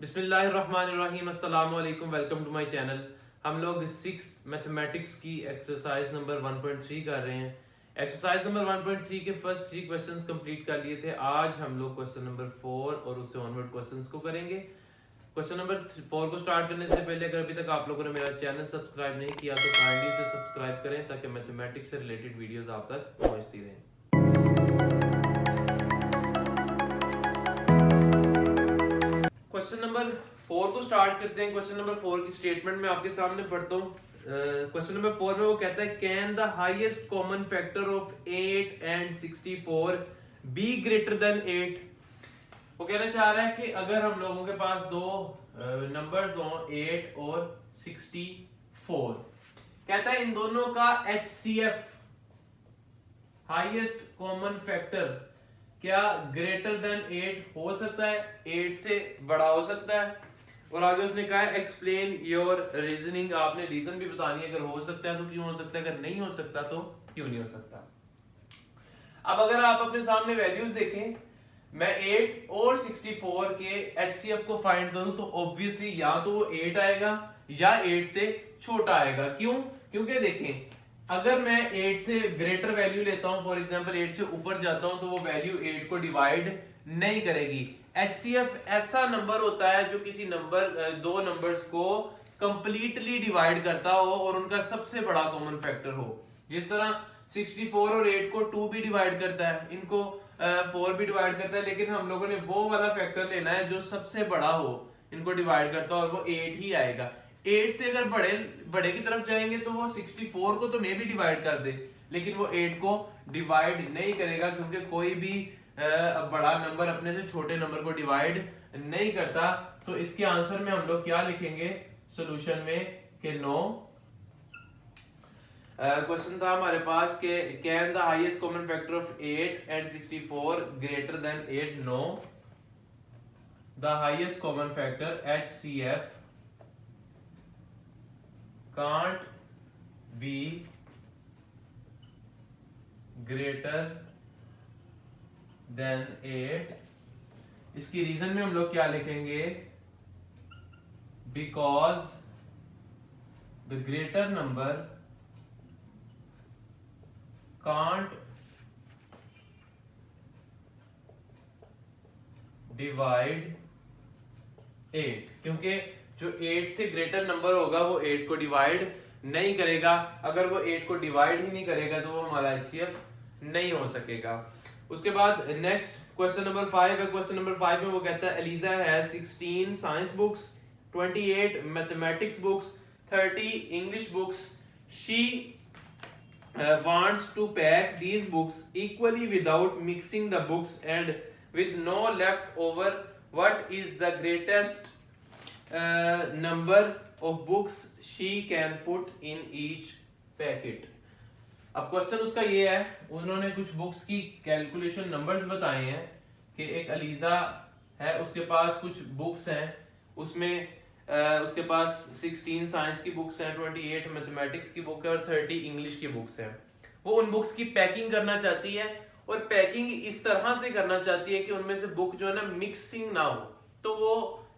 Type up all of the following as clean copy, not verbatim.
बिस्मिल्लाहिर्रहमानिर्रहीम, अस्सलाम वालेकुम, वेलकम टू माय चैनल। हम लोग 6 मैथमेटिक्स की एक्सरसाइज नंबर 1.3 कर रहे हैं। एक्सरसाइज नंबर 1.3 के फर्स्ट 3 क्वेश्चंस कंप्लीट कर लिए थे। आज हम लोग क्वेश्चन नंबर 4 और उससे ऑनवर्ड क्वेश्चंस को करेंगे। क्वेश्चन नंबर 4 को स्टार्ट करने से पहले अगर अभी तक आप लोगों ने मेरा चैनल सब्सक्राइब नहीं किया तो काइंडली उसे सब्सक्राइब करें ताकि मैथमेटिक्स से रिलेटेड वीडियोस आप तक पहुंचती रहें। क्वेश्चन नंबर 4 को स्टार्ट करते हैं। क्वेश्चन नंबर 4 की स्टेटमेंट मैं आपके सामने पढ़ता हूँ। क्वेश्चन नंबर 4 में वो कहता है can the highest common factor of 8 and 64 be greater than 8। वो कहना चाह रहा है कि अगर हम लोगों के पास दो नंबर्स हों 8 और 64, कहता है इन दोनों का HCF हाईएस्ट कॉमन फैक्टर क्या ग्रेटर देन 8 हो सकता है, 8 से बड़ा हो सकता है। और आगे उसने कहा है एक्सप्लेन योर रीजनिंग, आपने रीजन भी बतानी है। अगर हो सकता है तो क्यों हो सकता है, अगर नहीं हो सकता तो क्यों नहीं हो सकता। अब अगर आप अपने सामने वैल्यूज देखें, मैं 8 और 64 के HCF को फाइंड करूं तो ऑब्वियसली या तो वो 8 आएगा या 8 से छोटा आएगा। क्यों? क्योंकि देखें, अगर मैं 8 से ग्रेटर वैल्यू लेता हूं, फॉर एग्जांपल 8 से ऊपर जाता हूं, तो वो वैल्यू 8 को डिवाइड नहीं करेगी। HCF ऐसा नंबर होता है जो किसी दो नंबर्स को कंप्लीटली डिवाइड करता हो और उनका सबसे बड़ा कॉमन फैक्टर हो। जिस तरह 64 और 8 को 2 भी डिवाइड करता है, इनको 4 भी डिवाइड करता है, लेकिन हम लोगों ने वो वाला फैक्टर लेना है जो सबसे बड़ा हो, इनको डिवाइड करता है, और वो 8 ही आएगा। 8 से अगर बड़े की तरफ जाएंगे तो वो 64 को तो मे भी डिवाइड कर दे, लेकिन वो 8 को डिवाइड नहीं करेगा, क्योंकि कोई भी बड़ा नंबर अपने से छोटे नंबर को डिवाइड नहीं करता। तो इसके आंसर में हम लोग क्या लिखेंगे सॉल्यूशन में कि नो। क्वेश्चन था हमारे पास के can the highest common factor of 8 and 64 greater than 8। No, the highest common factor HCF can't be greater than 8। इसकी रीजन में हम लोग क्या लिखेंगे, because the greater number can't divide 8, क्योंकि जो 8 से ग्रेटर नंबर होगा वो 8 को डिवाइड नहीं करेगा। अगर वो 8 को डिवाइड ही नहीं करेगा तो वो हमारा HCF नहीं हो सकेगा। उसके बाद नेक्स्ट क्वेश्चन नंबर 5 है। क्वेश्चन नंबर 5 में वो कहता है Eliza has 16 science books, 28 mathematics books, 30 English books. She wants to pack these books equally without mixing the books and with no left over. What is the greatest number of books she can put in each packet? अब question उसका ये है, उन्होंने कुछ books की calculation numbers बताए हैं कि एक अलीजा है, उसके पास कुछ बुक्स हैं, उसमें उसके पास 16 साइंस की बुक्स हैं, 28 मैथमेटिक्स की बुक है और 30 इंग्लिश की बुक्स हैं। वो उन बुक्स की पैकिंग करना चाहती है, और पैकिंग इस तरह से करना चाहती है कि उनमें से बुक जो है ना मिक्सिंग ना हो। तो वो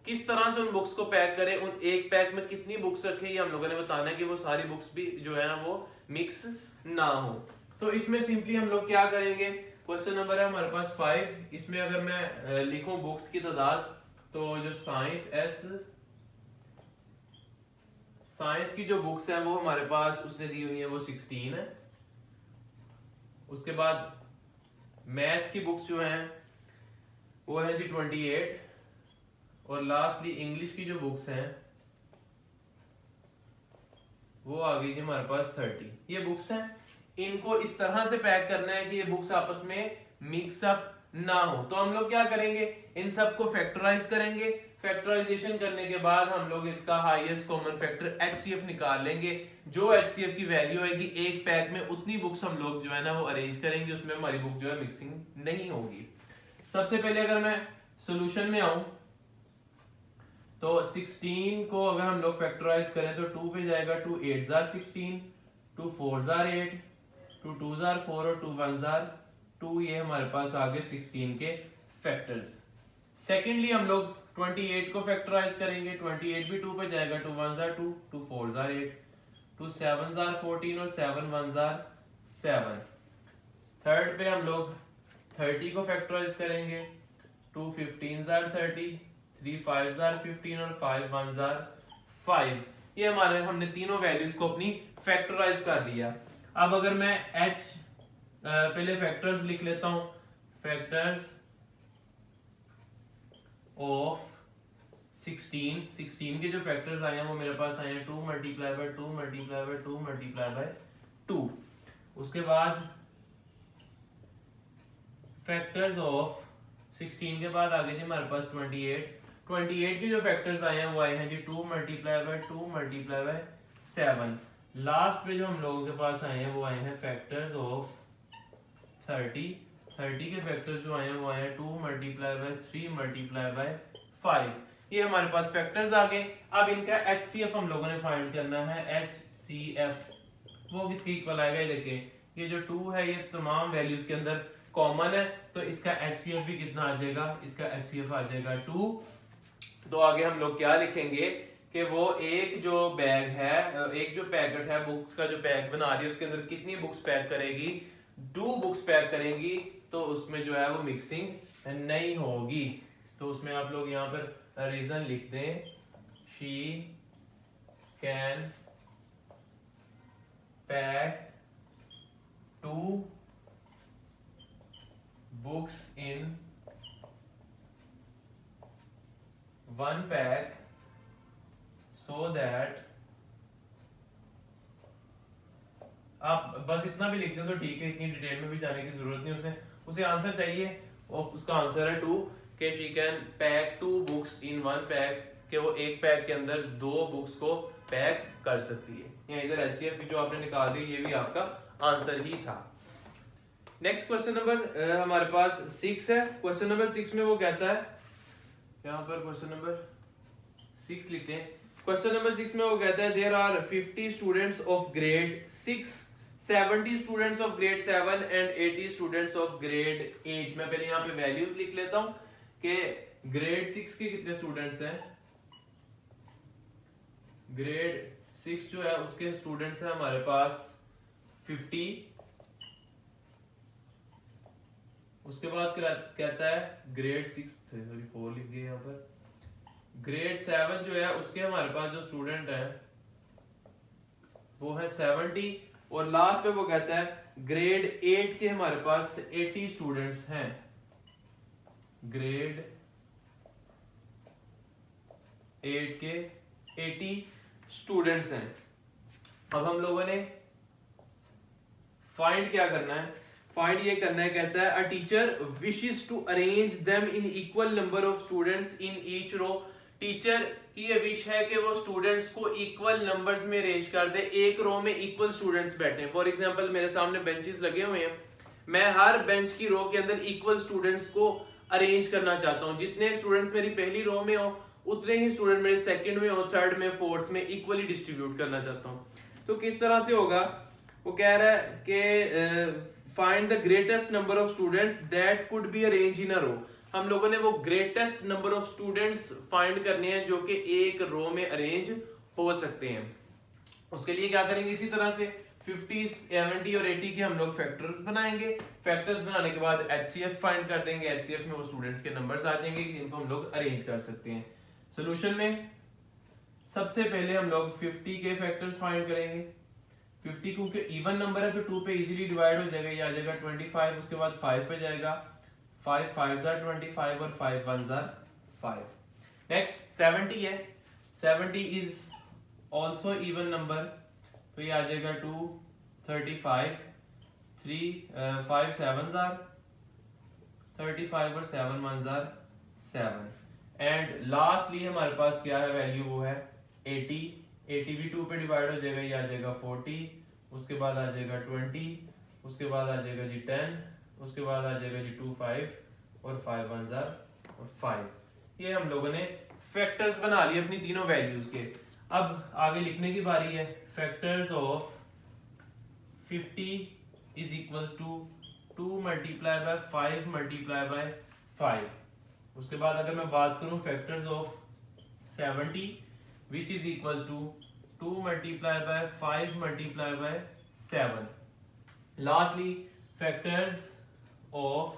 किस तरह से उन बुक्स को पैक करे, उन एक पैक में कितनी बुक्स रखे, ये हम लोगों ने बताना है कि वो सारी बुक्स भी जो है ना वो मिक्स ना हो। तो इसमें सिंपली हम लोग क्या करेंगे, क्वेश्चन नंबर है हमारे पास 5। इसमें अगर मैं लिखूं बुक्स की तादाद, तो जो साइंस की जो बुक्स हैं वो हमारे पास उसने दी हुई है वो 16 है। उसके बाद मैथ की बुक्स जो हैं वो है जी 28, और लास्टली इंग्लिश की जो बुक्स हैं वो आ गई जी हमारे पास 30। ये बुक्स हैं, इनको इस तरह से पैक करना है कि ये बुक्स आपस में मिक्सअप ना हो। तो हम लोग क्या करेंगे, इन सब को फैक्टराइज करेंगे। फैक्टराइजेशन करने के बाद हम लोग इसका हाईएस्ट कॉमन फैक्टर HCF निकाल लेंगे। जो HCF की वैल्यू आएगी एक पैक में, उतनी बुक्स हम लोग जो है ना वो अरेंज करेंगे, उसमें हमारी बुक जो है मिक्सिंग नहीं होगी। सबसे पहले अगर मैं सॉल्यूशन में आऊं तो 16 को अगर हम लोग फैक्टराइज करें तो 2 पे जाएगा, 2 8 जार 16, 2 4 जार 8, 2 2 जार 4 और 2 1 जार 2। ये हमारे पास आ गए 16 के फैक्टर्स। सेकेंडली हम लोग 28 को फैक्टराइज करेंगे, 28 भी 2 पे जाएगा, 2 1 2, 2 4 8, 2 7 14 और 7 1 7। थर्ड पे हम लोग 30 को फैक्टराइज करेंगे, 2 15 30, 3 5 15 और 5 1 5। ये हमारे हमने तीनों वैल्यूज को अपनी फैक्टराइज कर दिया। अब अगर मैं h पहले फैक्टर्स लिख लेता हूं, फैक्टर्स ऑफ 16 के जो फैक्टर्स आए हैं वो मेरे पास आए हैं 2 multiply by 2 multiply by 2 multiply by 2। उसके बाद फैक्टर्स ऑफ 16 के बाद आगे जी हमारे पास 28 के जो फैक्टर्स आए हैं वो आए हैं जी 2 multiply by 2 multiply by 7। Last पे जो हम लोगों के पास आए हैं वो आए हैं फैक्टर्स ऑफ 30 के फैक्टर्स जो आए हैं वो आए हैं 2 मल्टीप्लाई बाय 3 मल्टीप्लाई बाय 5। ये हमारे पास फैक्टर्स आ गए। अब इनका HCF हम लोगों ने फाइंड करना है। HCF वो किसके इक्वल आएगा, ये देखें ये जो 2 है ये तमाम वैल्यूज के अंदर कॉमन है, तो इसका HCF भी कितना आ जाएगा, इसका HCF आ जाएगा 2। तो आगे हम लोग क्या लिखेंगे कि वो एक जो बैग है, एक जो पैकेट है बुक्स का जो पैक बना रही है उसके अंदर कितनी बुक्स पैक करेगी, 2 बुक्स पैक करेंगी, तो उसमें जो है वो मिक्सिंग नहीं होगी। तो उसमें आप लोग यहाँ पर रीजन लिख दें, she can pack 2 books in 1 pack so that, आप बस इतना भी लिख दें तो ठीक है, इतनी डिटेल में भी जाने की जरूरत नहीं। उसमें उसे आंसर चाहिए और उसका आंसर है 2 कि she can pack 2 books in 1 pack, कि वो एक पैक के अंदर 2 बुक्स को पैक कर सकती है। या इधर HCF जो आपने निकाल दी ये भी आपका आंसर ही था। नेक्स्ट क्वेश्चन नंबर हमारे पास 6 है। क्वेश्चन नंबर 6 में वो कहता है, यहाँ पर क्वेश्चन नंबर 6 लिखते हैं। क्वेश्चन नंबर 6 में वो कहता है there are 50 students of grade 6, 70 students of grade 7 and 80 students of grade 8। मैं पहले यहाँ पे वैल्यूज लिख लेता हूँ कि ग्रेड 6 के कितने स्टूडेंट्स हैं। ग्रेड 6 जो है उसके स्टूडेंट्स हैं हमारे पास 50। उसके बाद कहता है ग्रेड 6 सॉरी 4 लिख दिए यहाँ पर। ग्रेड 7 जो है उसके हमारे पास जो स्टूडेंट है वो है 70, और लास्ट पे वो कहता है ग्रेड 8 के हमारे पास 80 स्टूडेंट्स हैं। ग्रेड 8 के 80 स्टूडेंट्स हैं। अब हम लोगों ने फाइंड क्या करना है, फाइंड ये करना है, कहता है a teacher wishes to arrange them in equal number of students in each row. Teacher की ये विश है कि वो स्टूडेंट्स को इक्वल नंबर्स में अरेंज कर दे, एक रो में इक्वल स्टूडेंट्स बैठे। फॉर एग्जांपल मेरे सामने बेंचेस लगे हुए हैं, मैं हर बेंच की रो के अंदर इक्वल स्टूडेंट्स को अरेंज करना चाहता हूँ। जितने स्टूडेंट्स मेरी पहली रो में हो उतने ही स्टूडेंट मेरे सेकंड में हो, थर्ड में, फोर्थ में इक्वली डिस्ट्रीब्यूट करना चाहता हूँ। तो किस तरह से होगा, वो कह रहा है कि find the greatest number of students that could be arrange in a row. हम लोगों ने वो greatest number of students find करने हैं जो कि एक रो में अरेंज हो सकते हैं। उसके लिए क्या करेंगे, इसी तरह से 50, 70 और 80 के हम लोग फैक्टर्स बनाएंगे। फैक्टर्स बनाने के बाद HCF फाइंड कर देंगे। HCF में वो स्टूडेंट्स के नंबर्स आ जाएंगे जिनको हम लोग अरेंज कर सकते हैं। सोल्यूशन में सबसे पहले हम लोग 50 के फैक्टर्स फाइंड करेंगे। 50 क्योंकि इवन नंबर है तो 2 पे इजीली डिवाइड हो जाएगा, ये आ जाएगा 25। उसके बाद 5 पे जाएगा, 5 5 25 और 5 1 5। नेक्स्ट 70 है, 70 इज आल्सो इवन नंबर, तो ये आ जाएगा 2 35 3 5 7 35 और 7 1 7। एंड लास्टली हमारे पास क्या है वैल्यू, वो है 80 भी 2 पे डिवाइड हो जाएगा, ये आ जाएगा 40। उसके बाद आ जाएगा 20, उसके बाद आ जाएगा जी 10, उसके बाद आ जाएगा जी 2 5 और 5 1 5। ये हम लोगों ने फैक्टर्स बना लिए अपनी तीनों वैल्यूज के। अब आगे लिखने की बारी है। Factors of 50 is equals to 2 multiply by 5 multiply by 5। उसके बाद अगर मैं बात करूं factors of 70 which is equal to 2 multiply by 5 multiply by 7। Lastly factors of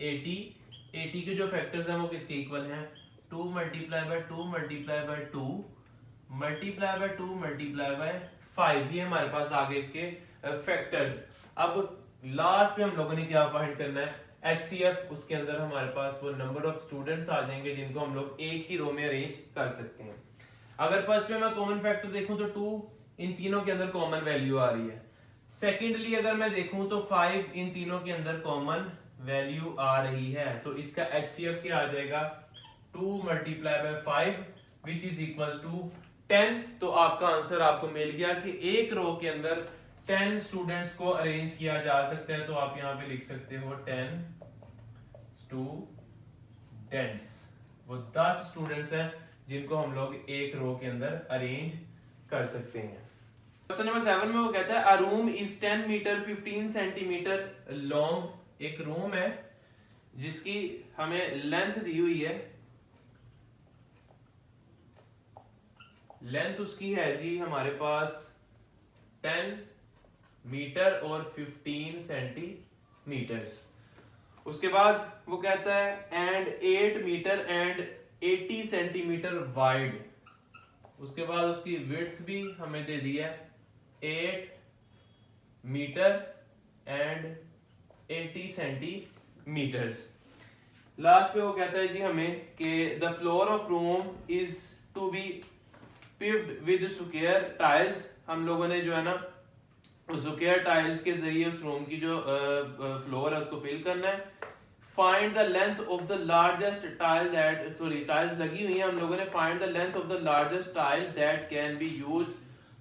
80 के जो फैक्टर्स हैं वो किसके इक्वल हैं, 2 multiply by 2 multiply by 2 multiply by 2 multiply by 5। ये हमारे पास आ गए इसके फैक्टर्स। अब लास्ट पे हम लोगों ने क्या फाइंड करना है, HCF। उसके अंदर हमारे पास वो नंबर ऑफ स्टूडेंट्स आ जाएंगे जिनको हम लोग एक ही रो में अरेंज कर सकते हैं। अगर फर्स्ट पे मैं कॉमन फैक्टर देखूं तो 2 इन तीनों के अंदर कॉमन वैल्यू आ रही है। सेकेंडली अगर मैं देखूं तो 5 इन तीनों के अंदर कॉमन वैल्यू आ रही है, तो इसका HCF क्या आ जाएगा, 2 multiply by 5 which is equal to 10। तो आपका आंसर आपको मिल गया कि एक रो के अंदर 10 स्टूडेंट्स को अरेंज किया जा सकता है। तो आप यहाँ पे लिख सकते हो 10 स्टूडेंट्स, वो 10 स्टूडेंट्स हैं जिनको हम लोग एक रो के अंदर अरेंज कर सकते हैं। क्वेश्चन नंबर 7 में वो कहता है a room is 10 metre 15 centimetre long. एक रूम है जिसकी हमें लेंथ दी हुई है, लेंथ उसकी है जी हमारे पास 10 मीटर और 15 सेंटीमीटर्स। उसके बाद वो कहता है and 8 metre and 80 centimetre wide. उसके बाद उसकी विड्थ भी हमें दे दी है 8 मीटर एंड 80 सेंटीमीटर्स। लास्ट पे वो कहता है जी हमें कि the floor of room is to be paved with square tiles. हम लोगों ने जो है ना स्क्वायर टाइल्स के जरिए उस रूम की जो फ्लोर है उसको फिल करना है। Find the length of the largest tile that, sorry tiles लगी हुई है, हम लोगों ने find the length of the largest tile that can be used.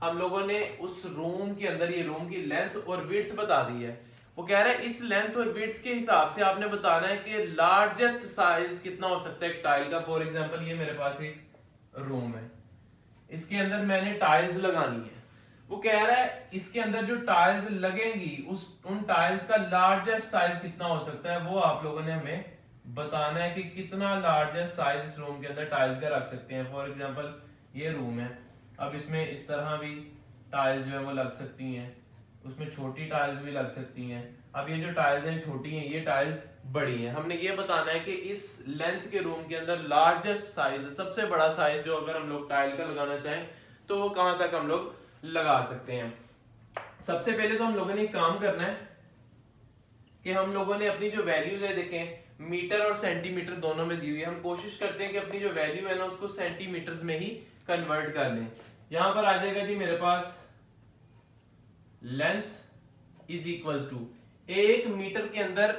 हम लोगों ने उस रूम के अंदर ये रूम की लेंथ और विड्थ बता दी है। वो कह रहा है इस लेंथ और विड्थ के हिसाब से आपने बताना है कि लार्जेस्ट साइज कितना हो सकता है एक टाइल का। फॉर एग्जांपल ये मेरे पास एक रूम है, इसके अंदर मैंने टाइल्स लगानी है। वो कह रहा है इसके अंदर जो टाइल्स लगेंगी उन टाइल्स का लार्जेस्ट साइज कितना हो सकता है, वो आप लोगों ने हमें बताना है कि कितना लार्जेस्ट साइज इस रूम के अंदर टाइल्स का रख सकते हैं। फॉर एग्जांपल ये रूम है, अब इसमें इस तरह भी टाइल्स जो है वो लग सकती हैं, उसमें छोटी टाइल्स भी लग सकती हैं। अब ये जो टाइल्स हैं छोटी हैं, ये टाइल्स बड़ी हैं। हमने ये बताना है कि इस लेंथ के रूम के अंदर लार्जेस्ट साइज, सबसे बड़ा साइज जो अगर हम लोग टाइल का लगाना चाहें तो वो कहां तक हम लोग लगा सकते हैं। सबसे पहले तो हम लोगों ने एक काम करना है कि हम लोगों ने अपनी जो वैल्यूज है देखें मीटर और सेंटीमीटर दोनों में दी हुई है, हम कोशिश करते हैं कि अपनी जो वैल्यू है ना उसको सेंटीमीटर्स में ही कन्वर्ट कर लें। यहां पर आ जाएगा जी मेरे पास length is equal to 1 metre के अंदर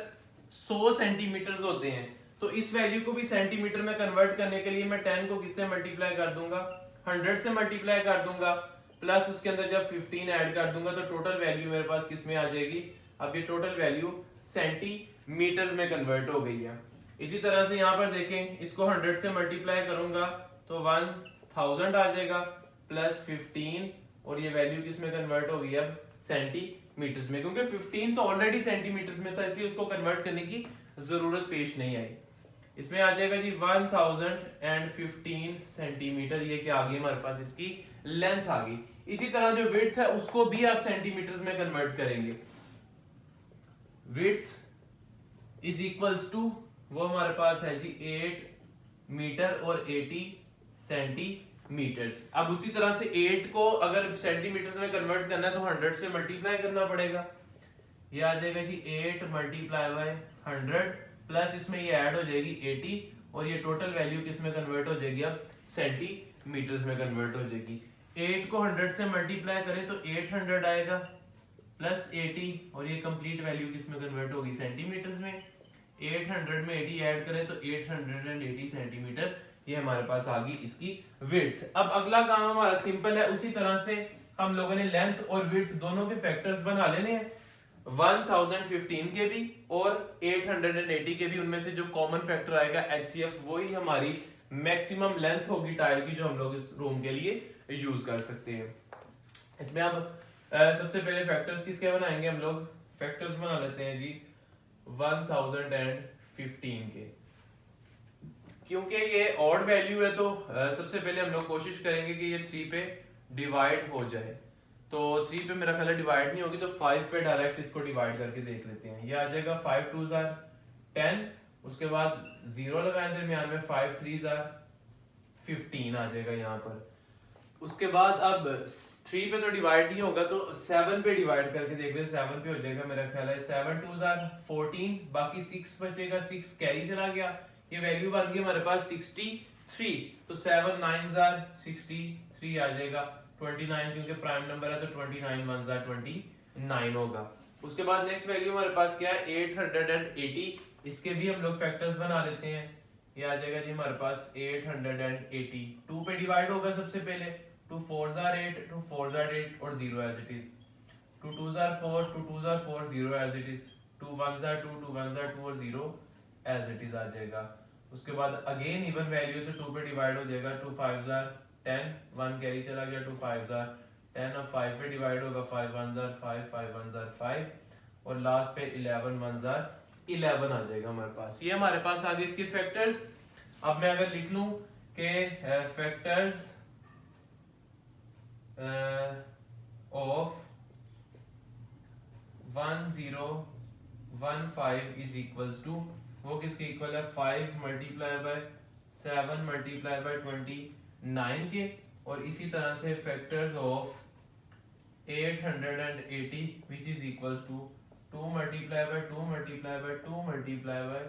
100 सेंटीमीटर होते हैं, तो इस वैल्यू को भी सेंटीमीटर में कन्वर्ट करने के लिए मैं 10 को किससे मल्टीप्लाई कर दूंगा, 100 से मल्टीप्लाई कर दूंगा, प्लस उसके अंदर जब 15 ऐड कर दूंगा तो टोटल वैल्यू मेरे पास किस में आ जाएगी, अब ये टोटल वैल्यू सेंटीमीटर में कन्वर्ट हो गई है। इसी तरह से यहाँ पर देखें, इसको 100 से मल्टीप्लाई करूंगा तो 1000 आ जाएगा, प्लस 15 और ये वैल्यू किस में कन्वर्ट हो गई अब सेंटीमीटर्स में, क्योंकि 15 तो ऑलरेडी सेंटीमीटर्स में था इसलिए उसको कन्वर्ट करने की जरूरत पेश नहीं आई। इसमें आ जाएगा जी 1015 सेंटीमीटर, ये क्या आ गई हमारे पास, इसकी लेंथ आ गई। इसी तरह जो विड्थ है उसको भी आप सेंटीमीटर्स में कन्वर्ट करेंगे। विड्थ इज इक्वल्स टू वो हमारे पास है जी 8 मीटर और 80 सेंटीमीटर्स। अब उसी तरह से 8 को अगर सेंटीमीटर्स में कन्वर्ट करना है तो 100 से मल्टीप्लाई करना पड़ेगा। ये आ जाएगा जी 8 मल्टीप्लाई बाय 100 प्लस इसमें ये ऐड हो जाएगी 80 और ये टोटल वैल्यू किस में कन्वर्ट हो जाएगी, अब सेंटीमीटर्स में कन्वर्ट हो जाएगी। 8 को 100 से मल्टीप्लाई करें तो 800 आएगा प्लस 80 और ये कंप्लीट वैल्यू किस में कन्वर्ट होगी, सेंटीमीटर्स में। 800 में 80 ऐड करें तो 880 सेंटीमीटर ये हमारे पास आ गई इसकी विड्थ। अब अगला काम हमारा सिंपल है, उसी तरह से हम लोगों ने लेंथ और विड्थ दोनों के फैक्टर्स बना लेने हैं, 1015 के भी और 880 के भी। उनमें से जो कॉमन फैक्टर आएगा HCF वही हमारी मैक्सिमम लेंथ होगी टाइल की जो हम लोग इस रूम के लिए यूज कर सकते हैं। इसमें अब सबसे पहले फैक्टर्स किसके बनाएंगे, हम लोग फैक्टर्स बना लेते हैं जी 1015 के। क्योंकि ये ऑड वैल्यू है तो सबसे पहले हम लोग कोशिश करेंगे कि ये 3 पे डिवाइड हो जाए। तो 3 पे मेरा ख्याल है डिवाइड नहीं होगी, तो 5 पे डायरेक्ट इसको डिवाइड करके देख लेते हैं। ये आ जाएगा 5 2 जार 10, उसके बाद 0 लगाएं दरमियान में, 5 3 जार 15 आ जाएगा यहाँ पर। उसके बाद अब 3 पे तो डिवाइड नहीं होगा, तो 7 पे डिवाइड करके देख रहे हैं। 7 पे हो जाएगा मेरा ख्याल है 7 2 जार 14, बाकी 6 बचेगा, 6 कैरी चला गया, ये वैल्यू बन गई हमारे पास 63। तो 7 9 जार 63 आ जाएगा, 29 क्योंकि प्राइम नंबर है तो 29 1 जार 29 होगा। उसके बाद नेक्स्ट वैल्यू हमारे पास क्या है 880, इसके भी हम लोग फैक्टर्स बना लेते हैं। ये आ जाएगा जी हमारे पास 880, 2 पे डिवाइड होगा सबसे पहले, 2 4 जार 8, 2 4 जार 8 और 0 एज इट इज, 2 2 जार 4, 2 2 जार 4 0 एज इट इज, 2 1 जार 2, 2 1 जार 2 और 0 एज इट इज आ जाएगा। उसके बाद अगेन इवन वैल्यू तो 2 पे डिवाइड हो जाएगा, 2 5 जार 10, 1 कैरी चला गया, 2 5 जार 10, अब 5 पे डिवाइड होगा, 5 1 जार 5, 5 1 जार 5 और लास्ट पे 11 1 जार 11 आ जाएगा हमारे पास। ये हमारे पास आगे इसके फैक्टर्स। अब मैं अगर लिख लूं कि factors of 1015 is equals to, वो किसके इक्वल है 5 मल्टीप्लाई बाय 7 मल्टीप्लाई बाय 29 के, और इसी तरह से factors of 880 which is equals to 2 multiply by 2 multiply by 2 multiply by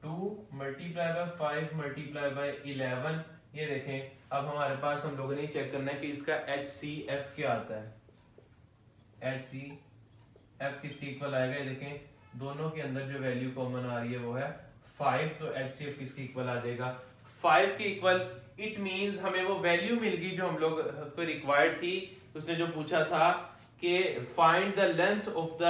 2 multiply by 5 multiply by 11। ये देखें, अब हमारे पास हम लोगों ने चेक करना है कि इसका HCF क्या आता है। HCF किसके इक्वल आएगा, ये देखें दोनों के अंदर जो वैल्यू कॉमन आ रही है वो है 5, तो HCF किसके इक्वल आ जाएगा 5 के इक्वल। इट मींस हमें वो वैल्यू मिल गई जो हम लोग को रिक्वायर्ड थी। उसने जो पूछा था कि find the length of the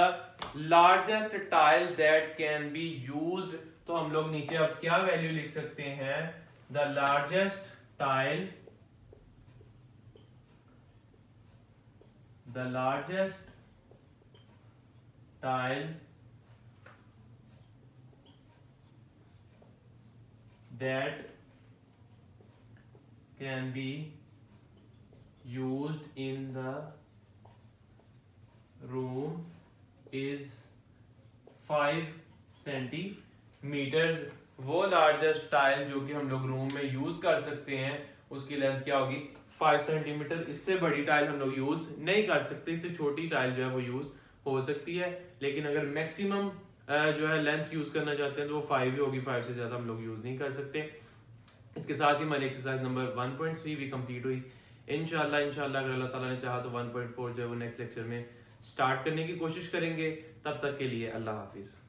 largest tile that can be used, तो हम लोग नीचे अब क्या वैल्यू लिख सकते हैं, the largest tile, the largest tile that can be used in the room is 5 centimetres. वो लार्जेस्ट टाइल जो कि हम लोग रूम में यूज कर सकते हैं उसकी लेंथ क्या होगी 5 सेंटीमीटर। इससे बड़ी टाइल हम लोग यूज नहीं कर सकते, इससे छोटी टाइल जो है वो यूज हो सकती है, लेकिन अगर मैक्सिमम जो है लेंथ यूज करना चाहते हैं तो वो 5 ही होगी, 5 से ज्यादा हम लोग यूज नहीं कर सकते। इसके साथ ही हमारी एक्सरसाइज नंबर 1.3 भी कंप्लीट हुई। इंशाल्लाह अगर अल्लाह ताला ने चाहा तो 1.4 जो है वो नेक्स्ट लेक्चर में स्टार्ट करने की कोशिश करेंगे। तब तक के लिए अल्लाह हाफिज।